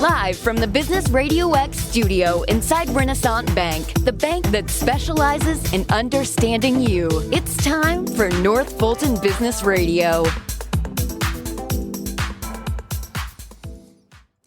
Live from the Business RadioX studio inside Renaissance Bank, the bank that specializes in understanding you. It's time for North Fulton Business Radio.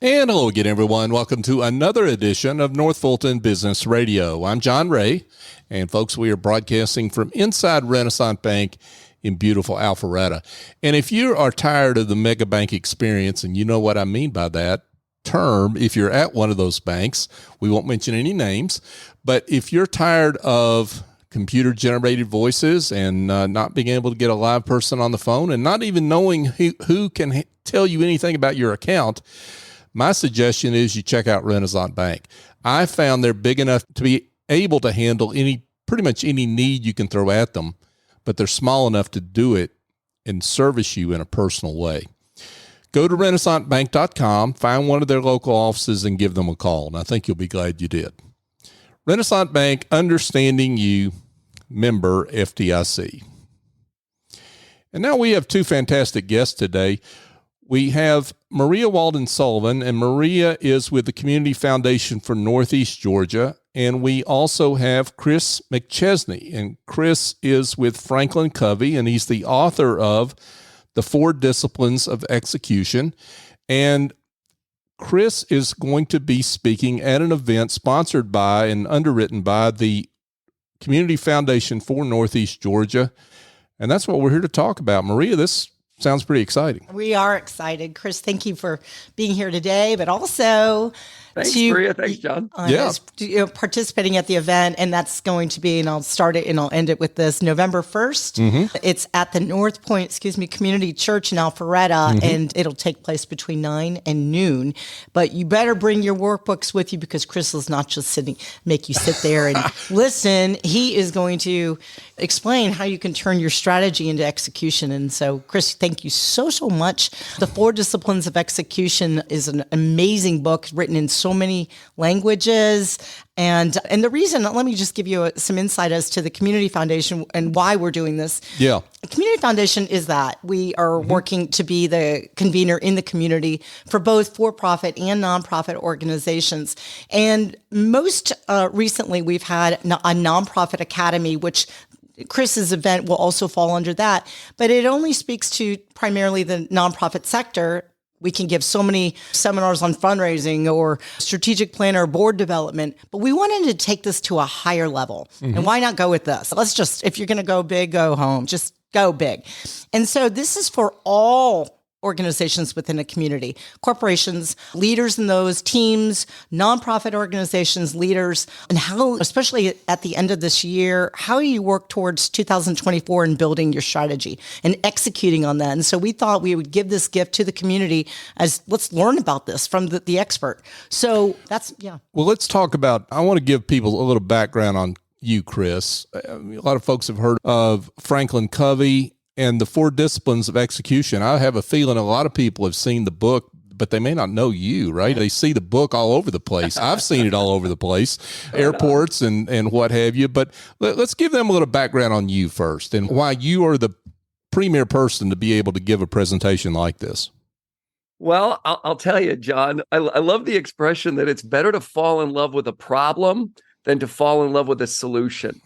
And hello again, everyone. Welcome to another edition of North Fulton Business Radio. I'm John Ray, and folks, we are broadcasting from inside Renaissance Bank in beautiful Alpharetta. And if you are tired of the mega bank experience, and you know what I mean by that term, if you're at one of those banks, we won't mention any names, but if you're tired of computer-generated voices and not being able to get a live person on the phone and not even knowing who can tell you anything about your account, my suggestion is you check out Renaissance Bank. I found they're big enough to be able to handle pretty much any need you can throw at them, but they're small enough to do it and service you in a personal way. Go to renaissancebank.com, find one of their local offices, and give them a call, and I think you'll be glad you did. Renaissance Bank, understanding you, member FDIC. And now we have two fantastic guests today. We have Maria Walden-Sullivan, and Maria is with the Community Foundation for Northeast Georgia. And we also have Chris McChesney, and Chris is with FranklinCovey, and he's the author of The 4 Disciplines of Execution. And Chris is going to be speaking at an event sponsored by and underwritten by the Community Foundation for Northeast Georgia. And that's what we're here to talk about. Maria, this sounds pretty exciting. We are excited. Chris, thank you for being here today, but also Thanks, Maria. Thanks, John. Participating at the event, and that's going to be, and I'll start it and I'll end it with this, November 1st. Mm-hmm. It's at the North Point, Community Church in Alpharetta, and it'll take place between 9 and noon. But you better bring your workbooks with you because Chris is not just make you sit there and listen. He is going to explain how you can turn your strategy into execution. And so, Chris, thank you so much. The 4 Disciplines of Execution is an amazing book written in so many languages. And the reason, let me just give you some insight as to the Community Foundation and why we're doing this. Yeah. The Community Foundation is that we are working to be the convener in the community for both for-profit and nonprofit organizations. And most recently, we've had a nonprofit academy, which Chris's event will also fall under that, but it only speaks to primarily the nonprofit sector. We can give so many seminars on fundraising or strategic plan or board development, but we wanted to take this to a higher level. Mm-hmm. And why not go with this? Let's just, if you're going to go big, go home, just go big. And so this is for all organizations within a community, corporations, leaders in those teams, nonprofit organizations, leaders, and how, especially at the end of this year, how you work towards 2024 and building your strategy and executing on that. And so we thought we would give this gift to the community as let's learn about this from the expert. So that's, yeah. Well, let's talk about, I want to give people a little background on you, Chris. A lot of folks have heard of FranklinCovey and the 4 Disciplines of Execution. I have a feeling a lot of people have seen the book, but they may not know you, right? They see the book all over the place. I've seen it all over the place, airports and what have you. But let's give them a little background on you first and why you are the premier person to be able to give a presentation like this. Well, I'll tell you, John, I love the expression that it's better to fall in love with a problem than to fall in love with a solution.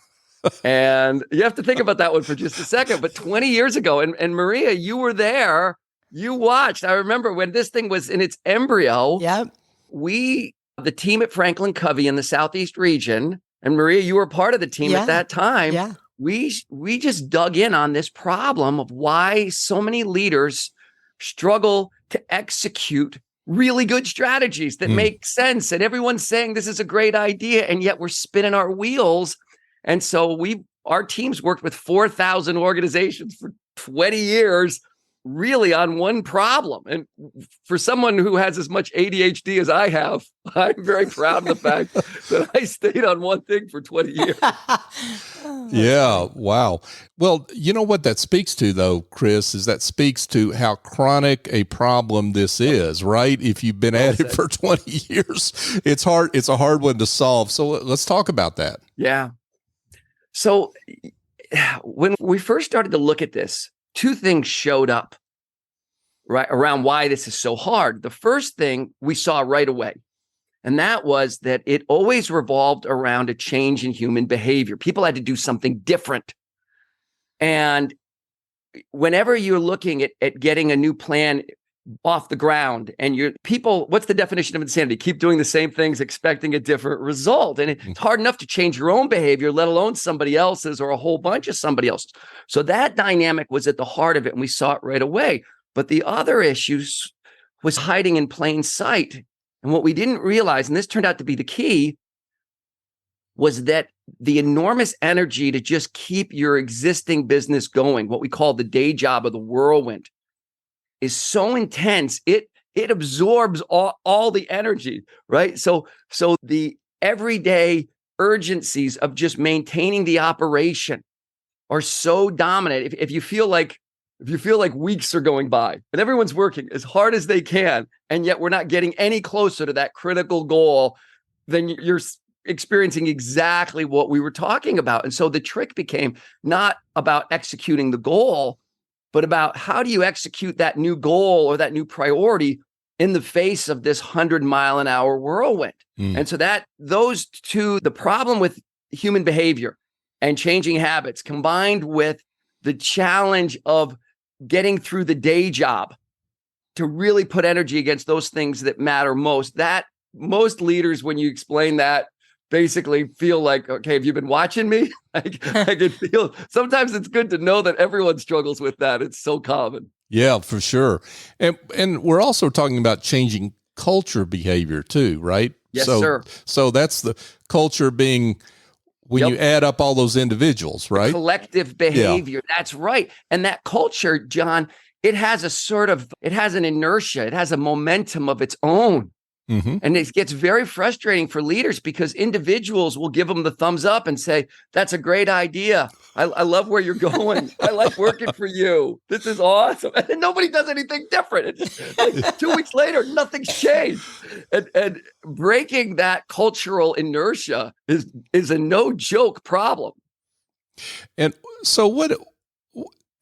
And you have to think about that one for just a second. But 20 years ago, and Maria, you were there, you watched. I remember when this thing was in its embryo. Yep. The team at FranklinCovey in the Southeast region, and Maria, you were part of the team at that time. Yeah. We just dug in on this problem of why so many leaders struggle to execute really good strategies that make sense. And everyone's saying this is a great idea, and yet we're spinning our wheels. And so our teams worked with 4,000 organizations for 20 years, really on one problem. And for someone who has as much ADHD as I have, I'm very proud of the fact that I stayed on one thing for 20 years. Yeah. Wow. Well, you know what that speaks to, though, Chris, is that speaks to how chronic a problem this is, right? If you've been at it for 20 years, it's hard. It's a hard one to solve. So let's talk about that. Yeah. So when we first started to look at this, 2 things showed up. right, around why this is so hard. The first thing we saw right away, and that was that it always revolved around a change in human behavior. People had to do something different. And whenever you're looking at getting a new plan off the ground and what's the definition of insanity? Keep doing the same things, expecting a different result. And it's hard enough to change your own behavior, let alone somebody else's or a whole bunch of somebody else's. So that dynamic was at the heart of it. And we saw it right away. But the other issues was hiding in plain sight. And what we didn't realize, and this turned out to be the key, was that the enormous energy to just keep your existing business going, what we call the day job or the whirlwind, is so intense. It absorbs all the energy, right? So the everyday urgencies of just maintaining the operation are so dominant. If you feel like weeks are going by and everyone's working as hard as they can, and yet we're not getting any closer to that critical goal, then you're experiencing exactly what we were talking about. And so the trick became not about executing the goal, but about how do you execute that new goal or that new priority in the face of this 100-mile-an-hour whirlwind. And so those two, the problem with human behavior and changing habits, combined with the challenge of getting through the day job to really put energy against those things that matter most, that most leaders, when you explain that, basically feel like, okay, have you been watching me? I can feel, sometimes it's good to know that everyone struggles with that. It's so common. Yeah, for sure. And we're also talking about changing culture behavior too, right? Yes, sir. So that's the culture being when you add up all those individuals, right? Collective behavior. Yeah. That's right. And that culture, John, it has an inertia. It has a momentum of its own. Mm-hmm. And it gets very frustrating for leaders because individuals will give them the thumbs up and say, that's a great idea. I love where you're going. I like working for you. This is awesome. And then nobody does anything different. It's just like 2 weeks later, nothing's changed. And breaking that cultural inertia is a no joke problem. And so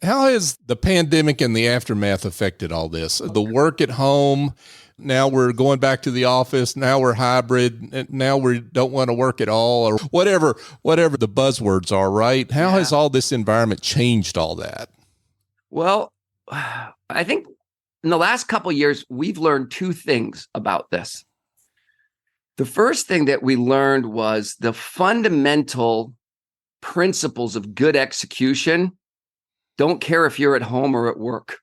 how has the pandemic and the aftermath affected all this? The work at home, now we're going back to the office, now we're hybrid, now we don't want to work at all, or whatever the buzzwords are, right? How has all this environment changed all that? Well, I think in the last couple of years, we've learned two things about this. The first thing that we learned was the fundamental principles of good execution don't care if you're at home or at work.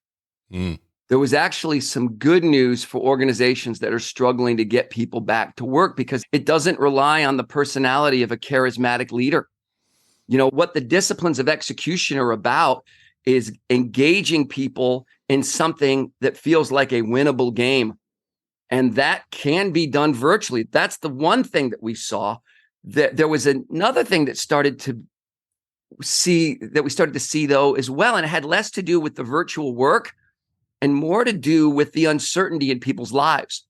There was actually some good news for organizations that are struggling to get people back to work because it doesn't rely on the personality of a charismatic leader. You know, what the disciplines of execution are about is engaging people in something that feels like a winnable game. And that can be done virtually. That's the one thing that we saw. There was another thing that we started to see though as well. And it had less to do with the virtual work and more to do with the uncertainty in people's lives.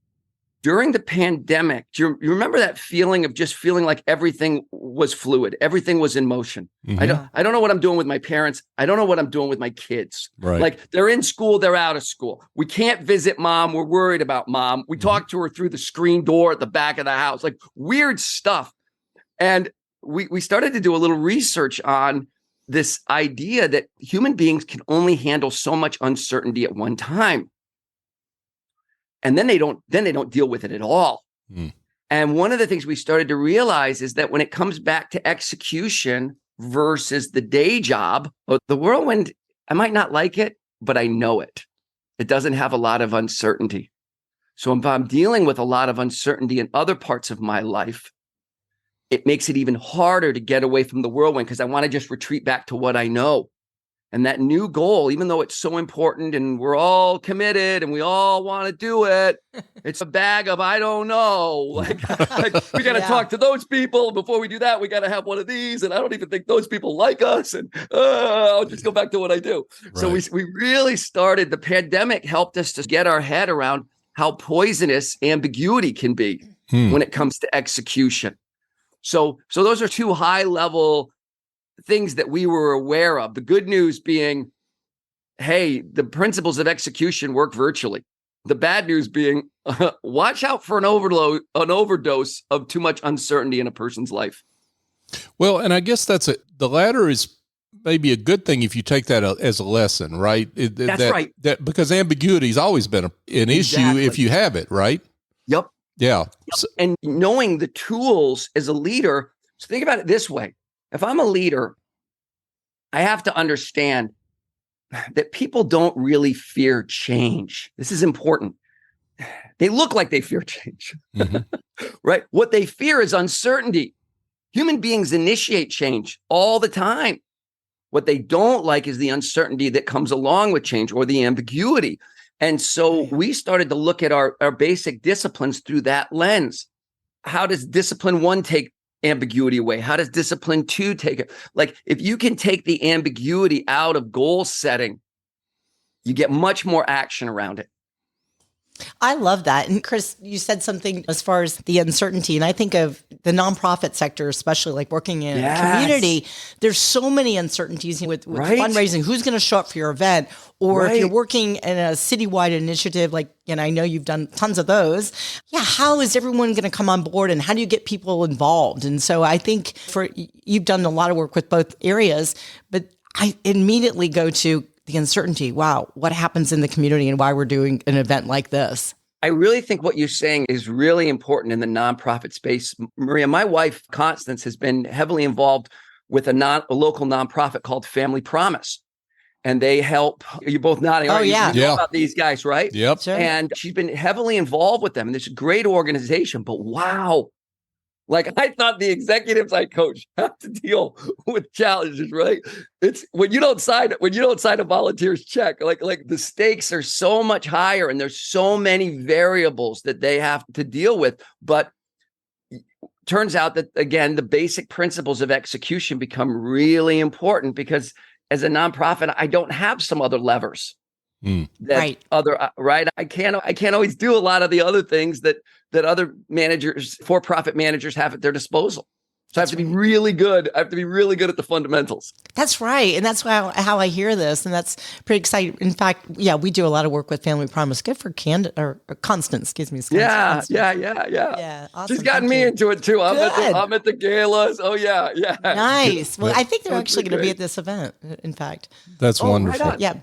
During the pandemic, do you remember that feeling of just feeling like everything was fluid, everything was in motion? Mm-hmm. I don't know what I'm doing with my parents. I don't know what I'm doing with my kids. Right. Like they're in school, they're out of school. We can't visit mom. We're worried about mom. We talk to her through the screen door at the back of the house, like weird stuff. And we started to do a little research on this idea that human beings can only handle so much uncertainty at one time. And then they don't deal with it at all. And one of the things we started to realize is that when it comes back to execution versus the day job, the whirlwind, I might not like it, but I know it. It doesn't have a lot of uncertainty. So if I'm dealing with a lot of uncertainty in other parts of my life, it makes it even harder to get away from the whirlwind because I want to just retreat back to what I know. And that new goal, even though it's so important and we're all committed and we all want to do it, it's a bag of, I don't know. Like we got to talk to those people. Before we do that, we got to have one of these. And I don't even think those people like us. And I'll just go back to what I do. Right. So we really started, the pandemic helped us to get our head around how poisonous ambiguity can be when it comes to execution. So those are two high level things that we were aware of. The good news being, hey, the principles of execution work virtually. The bad news being, watch out for an overdose of too much uncertainty in a person's life. Well, and I guess the latter is maybe a good thing if you take that as a lesson, right? That's right. That because ambiguity has always been an issue if you have it, right? Yep. Yeah. Yep. And knowing the tools as a leader. So think about it this way. If I'm a leader, I have to understand that people don't really fear change. This is important. They look like they fear change, right? What they fear is uncertainty. Human beings initiate change all the time. What they don't like is the uncertainty that comes along with change or the ambiguity. And so we started to look at our basic disciplines through that lens. How does discipline 1 take ambiguity away? How does discipline 2 take it? Like, if you can take the ambiguity out of goal setting, you get much more action around it. I love that. And Chris, you said something as far as the uncertainty. And I think of the nonprofit sector, especially like working in a community. There's so many uncertainties with fundraising. Who's going to show up for your event? Or if you're working in a citywide initiative, like, I know you've done tons of those. Yeah. How is everyone going to come on board and how do you get people involved? And so I think you've done a lot of work with both areas, but I immediately go to the uncertainty. Wow, what happens in the community and why we're doing an event like this? I really think what you're saying is really important in the nonprofit space. Maria, my wife, Constance, has been heavily involved with a local nonprofit called Family Promise. And they help, you're both nodding. Oh, yeah. You know about these guys, right? Yep. Sure. And she's been heavily involved with them. And it's a great organization, but wow. Like, I thought the executives I coach have to deal with challenges, right? It's when you don't sign a volunteer's check, like the stakes are so much higher and there's so many variables that they have to deal with. But turns out that, again, the basic principles of execution become really important because as a nonprofit, I don't have some other levers. I can't always do a lot of the other things that other managers, for-profit managers, have at their disposal. So I have to be really good. I have to be really good at the fundamentals. That's right. And that's how I hear this. And that's pretty exciting. In fact, we do a lot of work with Family Promise. Good for Constance, excuse me. Yeah. Awesome. She's gotten me into it too. I'm at the galas. Oh, yeah. Nice. Well, I think they're actually going to be at this event, in fact. That's wonderful. Right on. Yeah.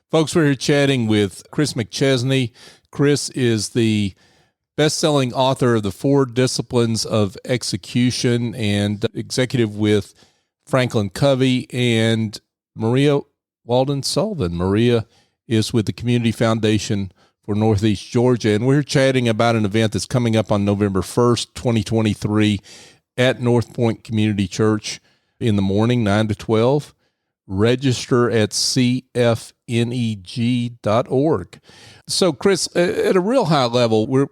Folks, we're here chatting with Chris McChesney. Chris is the best-selling author of The 4 Disciplines of Execution and executive with FranklinCovey and Maria Walden-Sullivan. Maria is with the Community Foundation for Northeast Georgia, and we're chatting about an event that's coming up on November 1st, 2023 at North Point Community Church in the morning, 9 to 12. Register at cfneg.org. So, Chris, at a real high level, we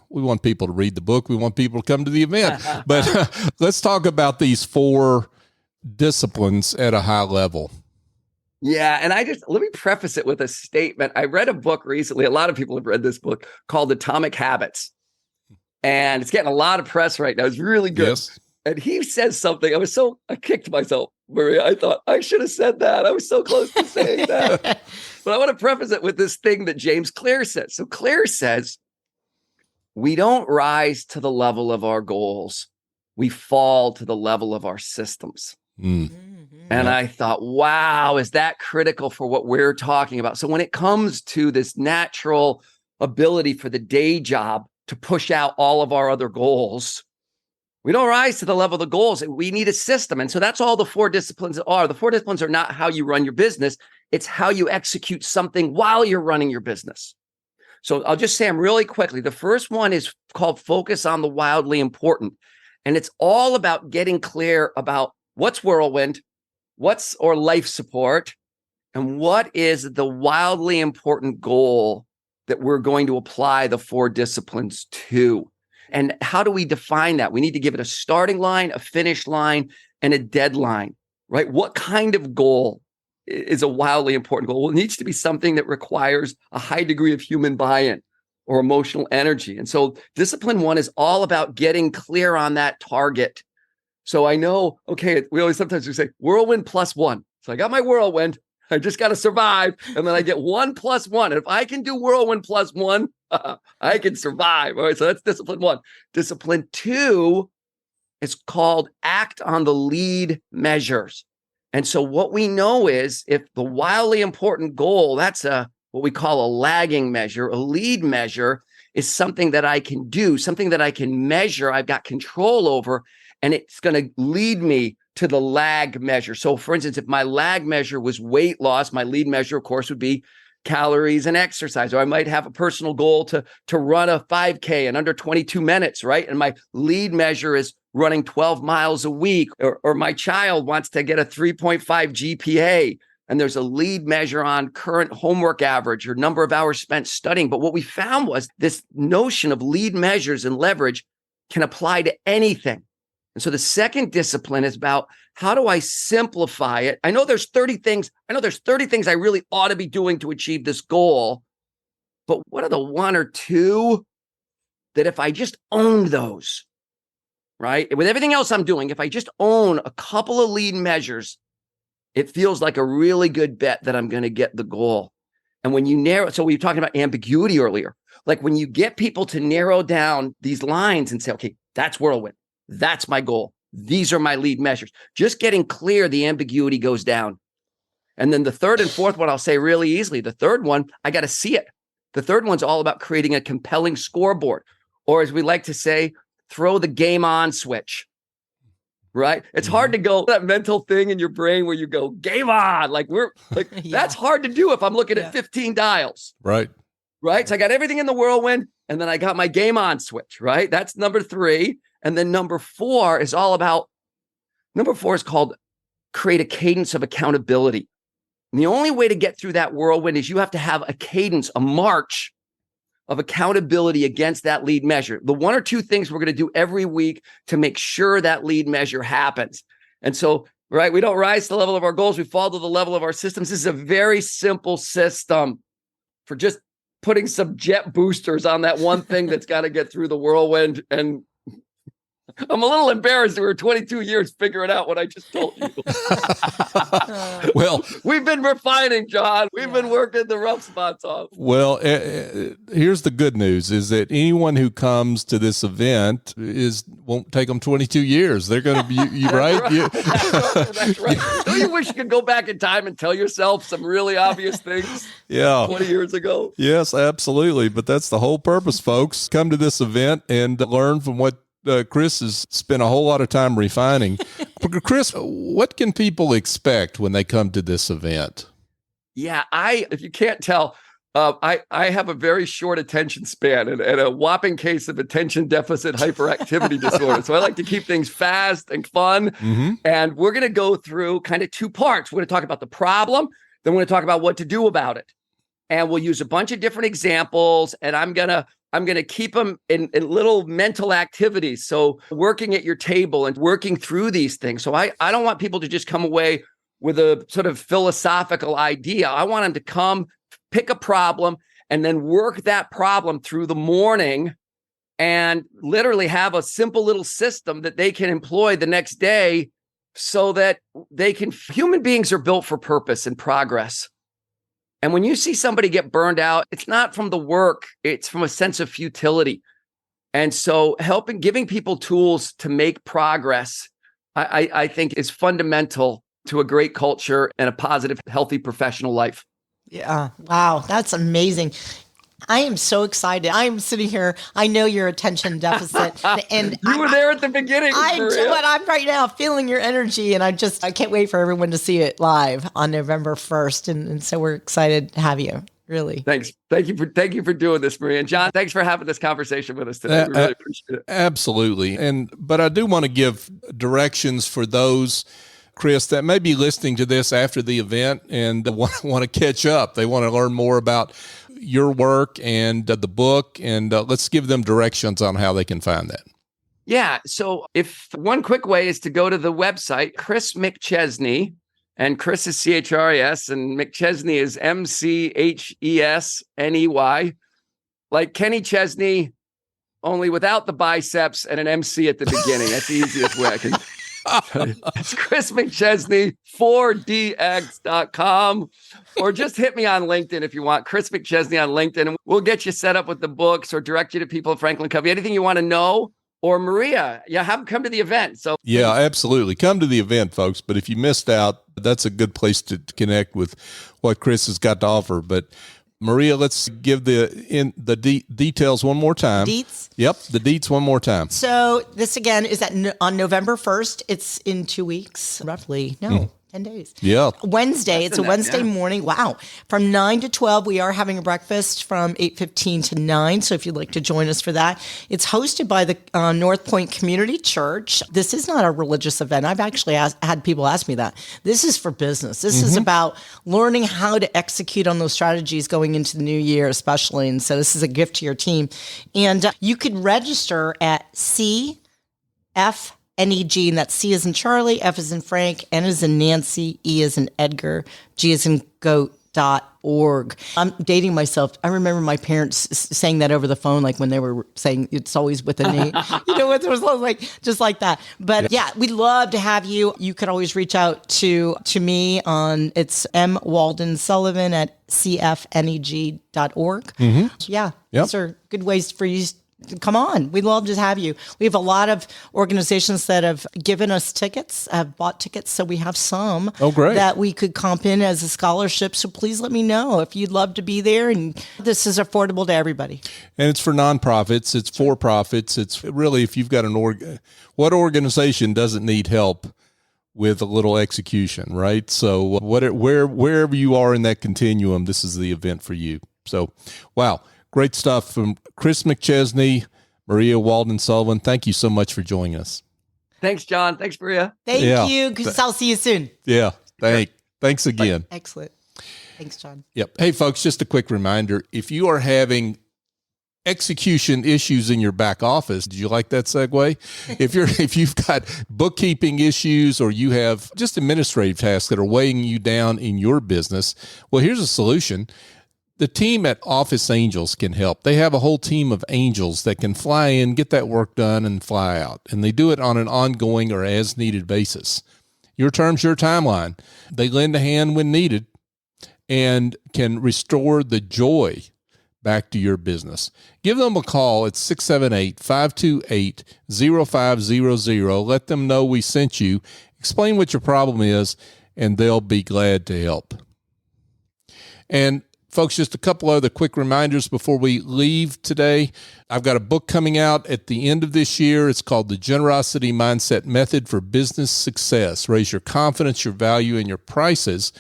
want people to read the book. We want people to come to the event. But let's talk about these 4 disciplines at a high level. Yeah. And let me preface it with a statement. I read a book recently. A lot of people have read this book called Atomic Habits. And it's getting a lot of press right now. It's really good. Yes. And he says something. I kicked myself, Maria. I thought I should have said that. I was so close to saying that. But I want to preface it with this thing that James Clear says. So Clear says, we don't rise to the level of our goals. We fall to the level of our systems. And I thought, wow, is that critical for what we're talking about? So when it comes to this natural ability for the day job to push out all of our other goals, we don't rise to the level of the goals. We need a system. And so that's all the 4 disciplines are. The 4 disciplines are not how you run your business. It's how you execute something while you're running your business. So I'll just say them really quickly. The first one is called Focus on the Wildly Important. And it's all about getting clear about what's whirlwind, what's or life support, and what is the wildly important goal that we're going to apply the 4 disciplines to. And how do we define that? We need to give it a starting line, a finish line, and a deadline, right? What kind of goal is a wildly important goal? Well, it needs to be something that requires a high degree of human buy-in or emotional energy. And so discipline 1 is all about getting clear on that target. So I know, okay, sometimes we say whirlwind +1. So I got my whirlwind. I just got to survive. And then I get 1 + 1. And if I can do whirlwind +1, I can survive. All right. So that's discipline 1. Discipline 2 is called act on the lead measures. And so what we know is if the wildly important goal, that's what we call a lagging measure, a lead measure is something that I can do, something that I can measure, I've got control over, and it's going to lead me to the lag measure. So for instance, if my lag measure was weight loss, my lead measure, of course, would be calories and exercise. Or I might have a personal goal to run a 5K in under 22 minutes, right? And my lead measure is running 12 miles a week. Or my child wants to get a 3.5 GPA. And there's a lead measure on current homework average or number of hours spent studying. But what we found was this notion of lead measures and leverage can apply to anything. And so the second discipline is about how do I simplify it? I know there's 30 things I really ought to be doing to achieve this goal. But what are the 1 or 2 that if I just owned those, right? With everything else I'm doing, if I just own a couple of lead measures, it feels like a really good bet that I'm going to get the goal. And when you narrow, so we were talking about ambiguity earlier, like when you get people to narrow down these lines and say, okay, that's whirlwind. That's my goal. These are my lead measures. Just getting clear, the ambiguity goes down. And then the third and fourth one, I'll say really easily. The third one, I got to see it. The third one's all about creating a compelling scoreboard, or as we like to say, throw the game on switch. Right? It's hard to go that mental thing in your brain where you go game on. Like that's hard to do if I'm looking at 15 dials. Right. Right. So I got everything in the whirlwind and then I got my game on switch. Right. That's number 3. And then number 4 is called create a cadence of accountability. And the only way to get through that whirlwind is you have to have a cadence, a march of accountability against that lead measure. The 1 or 2 things we're going to do every week to make sure that lead measure happens. And so, right, we don't rise to the level of our goals. We fall to the level of our systems. This is a very simple system for just putting some jet boosters on that one thing that's got to get through the whirlwind. And I'm a little embarrassed that we were 22 years figuring out what I just told you. Well, we've been refining, John. We've been working the rough spots off. Well, here's the good news is that anyone who comes to this event won't take them 22 years. They're going to be, right? That's right. Don't you wish you could go back in time and tell yourself some really obvious things 20 years ago? Yes, absolutely. But that's the whole purpose, folks. Come to this event and learn from what Chris has spent a whole lot of time refining. Chris, what can people expect when they come to this event? Yeah, if you can't tell, I have a very short attention span and a whopping case of attention deficit hyperactivity disorder. So I like to keep things fast and fun. Mm-hmm. And we're going to go through kind of 2 parts. We're going to talk about the problem, then we're going to talk about what to do about it. And we'll use a bunch of different examples, and I'm going to keep them in little mental activities. So working at your table and working through these things. So I don't want people to just come away with a sort of philosophical idea. I want them to come, pick a problem, and then work that problem through the morning and literally have a simple little system that they can employ the next day so that human beings are built for purpose and progress. And when you see somebody get burned out, it's not from the work, it's from a sense of futility. And so giving people tools to make progress, I think is fundamental to a great culture and a positive, healthy professional life. Yeah. Wow. That's amazing. I am so excited. I'm sitting here. I know your attention deficit, and you were there at the beginning. I'm right now feeling your energy, and I can't wait for everyone to see it live on November 1st. And so we're excited to have you. Really. Thanks. Thank you for doing this, Maria. And John, thanks for having this conversation with us today. We really appreciate it. Absolutely. But I do want to give directions for those, Chris, that may be listening to this after the event and want to catch up. They want to learn more about your work and the book, and let's give them directions on how they can find that. Yeah. So if one quick way is to go to the website, Chris McChesney, and Chris is CHRIS and McChesney is MCHESNEY, like Kenny Chesney, only without the biceps and an MC at the beginning. That's the easiest way I can It's Chris McChesney, 4dx.com. Or just hit me on LinkedIn if you want. Chris McChesney on LinkedIn. And we'll get you set up with the books or direct you to people at FranklinCovey. Anything you want to know. Or Maria, have them come to the event. So yeah, absolutely. Come to the event, folks. But if you missed out, that's a good place to connect with what Chris has got to offer. But Maria, let's give the details one more time. Deets? Yep, the deets one more time. So this again is on November 1st. It's in 2 weeks, roughly. No. 10 days. Yeah. Wednesday. It's a Wednesday morning. Wow. From 9 to 12, we are having a breakfast from 8:15 to 9. So if you'd like to join us for that, it's hosted by the North Point Community Church. This is not a religious event. I've actually had people ask me that. This is for business. This is about learning how to execute on those strategies going into the new year, especially. And so this is a gift to your team. And you could register at CFNEG, and that's C as in Charlie, F as in Frank, N as in Nancy, E as in Edgar, G as in goat.org. I'm dating myself. I remember my parents saying that over the phone, like when they were saying it's always with an E. You know, it was like just like that. But yeah, we'd love to have you. You could always reach out to me on, it's M Walden-Sullivan at cfneg.org. Yeah, those are good ways for you to come on. We'd love to have you. We have a lot of organizations that have given us tickets, have bought tickets. So we have some that we could comp in as a scholarship. So please let me know if you'd love to be there. And this is affordable to everybody. And it's for nonprofits. It's for profits. It's really, if you've got what organization doesn't need help with a little execution, right? So wherever you are in that continuum, this is the event for you. So, wow. Great stuff from Chris McChesney, Maria Walden-Sullivan. Thank you so much for joining us. Thanks, John. Thanks, Maria. Thank you, because I'll see you soon. Yeah, thanks again. Excellent. Thanks, John. Yep. Hey, folks, just a quick reminder. If you are having execution issues in your back office, did you like that segue? If you've got bookkeeping issues or you have just administrative tasks that are weighing you down in your business, well, here's a solution. The team at Office Angels can help. They have a whole team of angels that can fly in, get that work done, and fly out. And they do it on an ongoing or as-needed basis. Your terms, your timeline. They lend a hand when needed and can restore the joy back to your business. Give them a call at 678-528-0500. Let them know we sent you. Explain what your problem is, and they'll be glad to help. And folks, just a couple other quick reminders before we leave today. I've got a book coming out at the end of this year. It's called The Generosity Mindset Method for Business Success. Raise your confidence, your value, and your prices.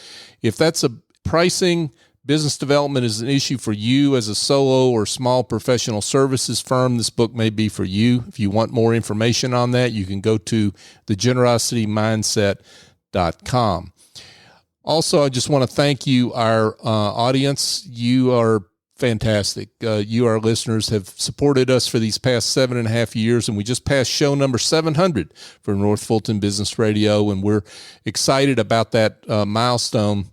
If that's pricing, business development is an issue for you as a solo or small professional services firm, this book may be for you. If you want more information on that, you can go to thegenerositymindset.com. Also, I just want to thank you, our audience. You are fantastic. You, our listeners, have supported us for these past 7.5 years, and we just passed show number 700 for North Fulton Business Radio, and we're excited about that milestone.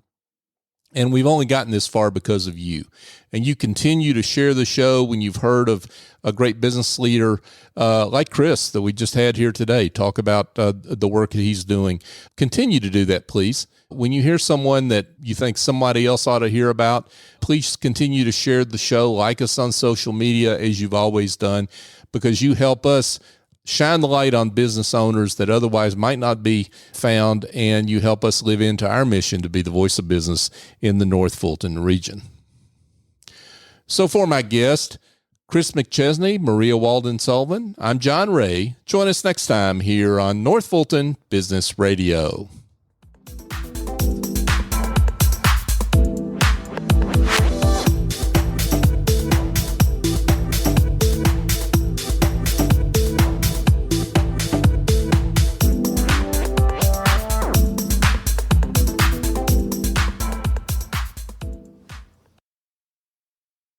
And we've only gotten this far because of you. And you continue to share the show when you've heard of a great business leader like Chris that we just had here today talk about the work that he's doing. Continue to do that, please. When you hear someone that you think somebody else ought to hear about, please continue to share the show, like us on social media as you've always done, because you help us shine the light on business owners that otherwise might not be found, and you help us live into our mission to be the voice of business in the North Fulton region. So for my guest, Chris McChesney, Maria Walden-Sullivan, I'm John Ray. Join us next time here on North Fulton Business Radio.